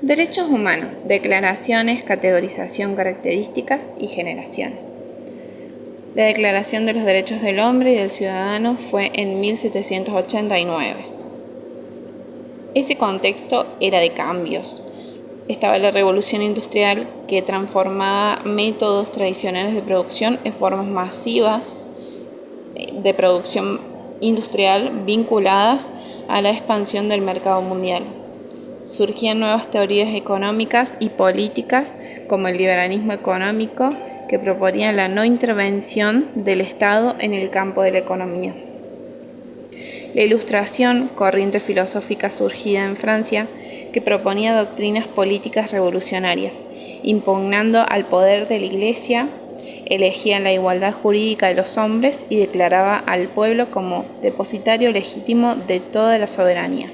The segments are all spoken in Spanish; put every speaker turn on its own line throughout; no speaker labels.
Derechos humanos, declaraciones, categorización, características y generaciones. La Declaración de los Derechos del Hombre y del Ciudadano fue en 1789. Ese contexto era de cambios. Estaba la revolución industrial que transformaba métodos tradicionales de producción en formas masivas de producción industrial vinculadas a la expansión del mercado mundial. Surgían nuevas teorías económicas y políticas como el liberalismo económico, que proponía la no intervención del Estado en el campo de la economía. La Ilustración, corriente filosófica surgida en Francia, que proponía doctrinas políticas revolucionarias, impugnando al poder de la Iglesia, elegía la igualdad jurídica de los hombres y declaraba al pueblo como depositario legítimo de toda la soberanía.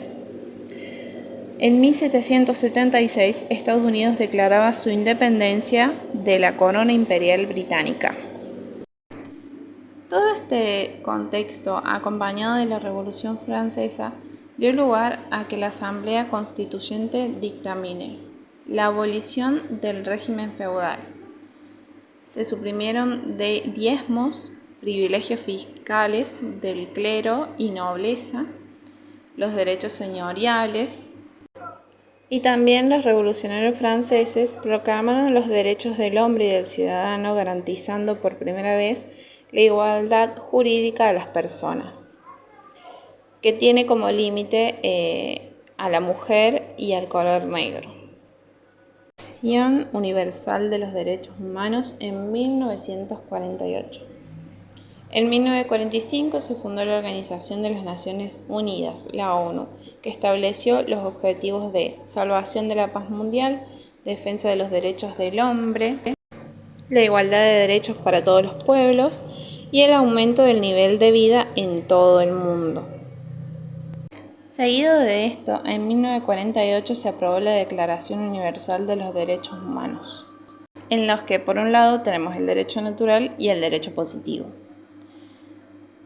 En 1776, Estados Unidos declaraba su independencia de la corona imperial británica. Todo este contexto, acompañado de la Revolución Francesa, dio lugar a que la Asamblea Constituyente dictamine la abolición del régimen feudal. Se suprimieron diezmos, privilegios fiscales del clero y nobleza, los derechos señoriales, y también los revolucionarios franceses proclamaron los derechos del hombre y del ciudadano, garantizando por primera vez la igualdad jurídica de las personas, que tiene como límite a la mujer y al color negro. Declaración Universal de los Derechos Humanos en 1948. En 1945 se fundó la Organización de las Naciones Unidas, la ONU, que estableció los objetivos de salvación de la paz mundial, defensa de los derechos del hombre, la igualdad de derechos para todos los pueblos y el aumento del nivel de vida en todo el mundo. Seguido de esto, en 1948 se aprobó la Declaración Universal de los Derechos Humanos, en los que por un lado tenemos el derecho natural y el derecho positivo.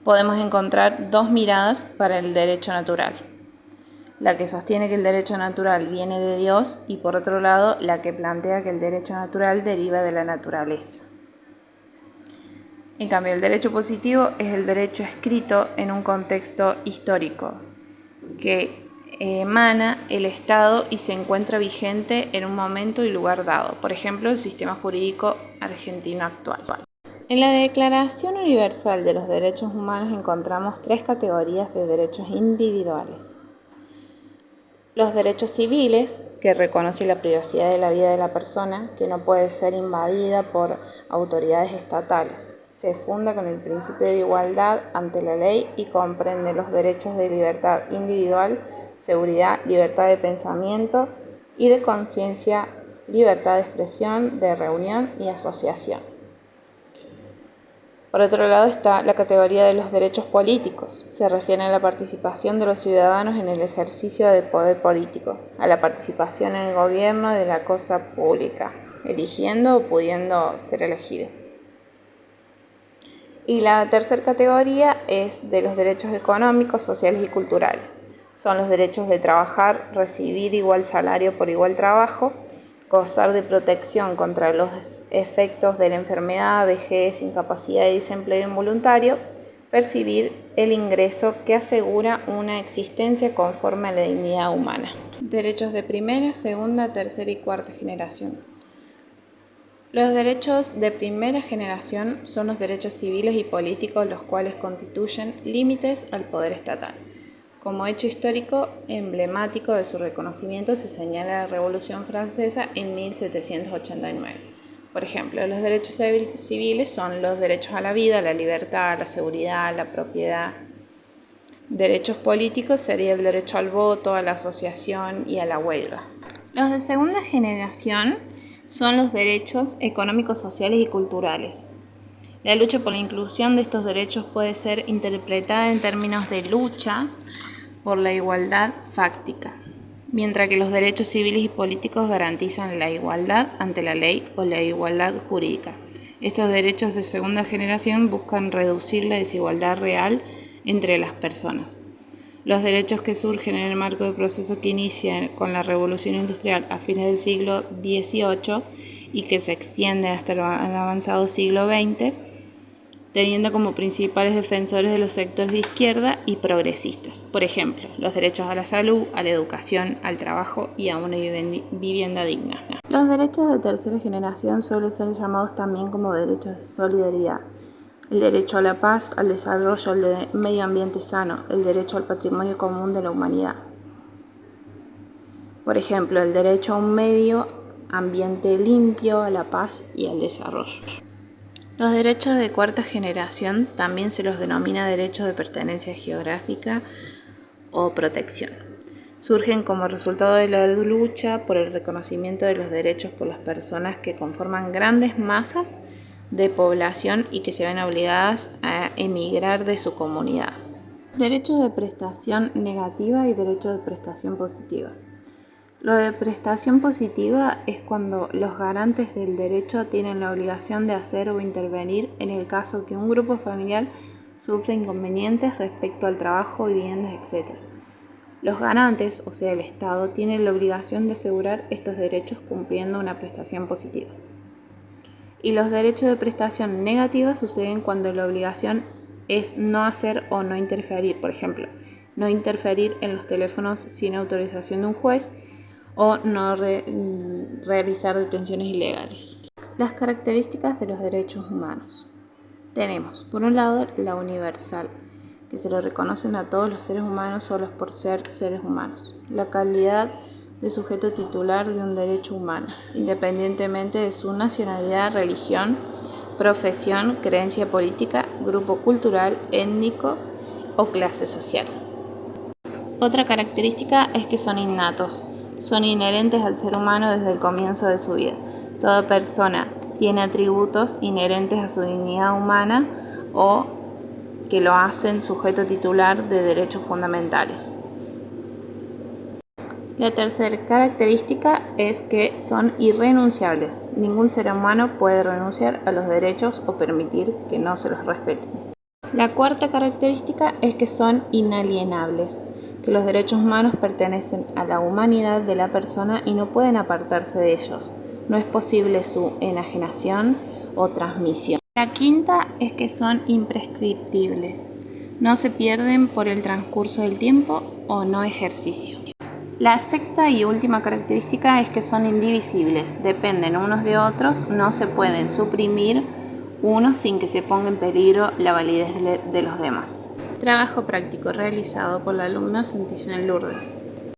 Podemos encontrar dos miradas para el derecho natural: la que sostiene que el derecho natural viene de Dios y, por otro lado, la que plantea que el derecho natural deriva de la naturaleza. En cambio, el derecho positivo es el derecho escrito en un contexto histórico que emana el Estado y se encuentra vigente en un momento y lugar dado, por ejemplo, el sistema jurídico argentino actual. En la Declaración Universal de los Derechos Humanos encontramos tres categorías de derechos individuales. Los derechos civiles, que reconocen la privacidad de la vida de la persona, que no puede ser invadida por autoridades estatales. Se funda con el principio de igualdad ante la ley y comprende los derechos de libertad individual, seguridad, libertad de pensamiento y de conciencia, libertad de expresión, de reunión y asociación. Por otro lado está la categoría de los derechos políticos. Se refiere a la participación de los ciudadanos en el ejercicio del poder político, a la participación en el gobierno de la cosa pública, eligiendo o pudiendo ser elegido. Y la tercera categoría es de los derechos económicos, sociales y culturales. Son los derechos de trabajar, recibir igual salario por igual trabajo, gozar de protección contra los efectos de la enfermedad, vejez, incapacidad y desempleo involuntario, percibir el ingreso que asegura una existencia conforme a la dignidad humana. Derechos de primera, segunda, tercera y cuarta generación. Los derechos de primera generación son los derechos civiles y políticos, los cuales constituyen límites al poder estatal. Como hecho histórico emblemático de su reconocimiento se señala la Revolución Francesa en 1789. Por ejemplo, los derechos civiles son los derechos a la vida, a la libertad, a la seguridad, a la propiedad. Derechos políticos sería el derecho al voto, a la asociación y a la huelga. Los de segunda generación son los derechos económicos, sociales y culturales. La lucha por la inclusión de estos derechos puede ser interpretada en términos de lucha por la igualdad fáctica, mientras que los derechos civiles y políticos garantizan la igualdad ante la ley o la igualdad jurídica. Estos derechos de segunda generación buscan reducir la desigualdad real entre las personas. Los derechos que surgen en el marco del proceso que inicia con la Revolución Industrial a fines del siglo XVIII y que se extiende hasta el avanzado siglo XX, teniendo como principales defensores de los sectores de izquierda y progresistas. Por ejemplo, los derechos a la salud, a la educación, al trabajo y a una vivienda digna. Los derechos de tercera generación suelen ser llamados también como derechos de solidaridad. El derecho a la paz, al desarrollo, al medio ambiente sano, el derecho al patrimonio común de la humanidad. Por ejemplo, el derecho a un medio ambiente limpio, a la paz y al desarrollo. Los derechos de cuarta generación también se los denomina derechos de pertenencia geográfica o protección. Surgen como resultado de la lucha por el reconocimiento de los derechos por las personas que conforman grandes masas de población y que se ven obligadas a emigrar de su comunidad. Derechos de prestación negativa y derechos de prestación positiva. Lo de prestación positiva es cuando los garantes del derecho tienen la obligación de hacer o intervenir en el caso que un grupo familiar sufre inconvenientes respecto al trabajo, viviendas, etc. Los garantes, o sea el Estado, tienen la obligación de asegurar estos derechos cumpliendo una prestación positiva. Y los derechos de prestación negativa suceden cuando la obligación es no hacer o no interferir, por ejemplo, no interferir en los teléfonos sin autorización de un juez, o no realizar detenciones ilegales. Las características de los derechos humanos. Tenemos, por un lado, la universal, que se le reconocen a todos los seres humanos solos por ser seres humanos. La calidad de sujeto titular de un derecho humano, independientemente de su nacionalidad, religión, profesión, creencia política, grupo cultural, étnico o clase social. Otra característica es que son innatos. Son inherentes al ser humano desde el comienzo de su vida. Toda persona tiene atributos inherentes a su dignidad humana o que lo hacen sujeto titular de derechos fundamentales. La tercera característica es que son irrenunciables. Ningún ser humano puede renunciar a los derechos o permitir que no se los respeten. La cuarta característica es que son inalienables, que los derechos humanos pertenecen a la humanidad de la persona y no pueden apartarse de ellos. No es posible su enajenación o transmisión. La quinta es que son imprescriptibles. No se pierden por el transcurso del tiempo o no ejercicio. La sexta y última característica es que son indivisibles. Dependen unos de otros, no se pueden suprimir uno sin que se ponga en peligro la validez de los demás. Trabajo práctico realizado por la alumna Santillán Lourdes.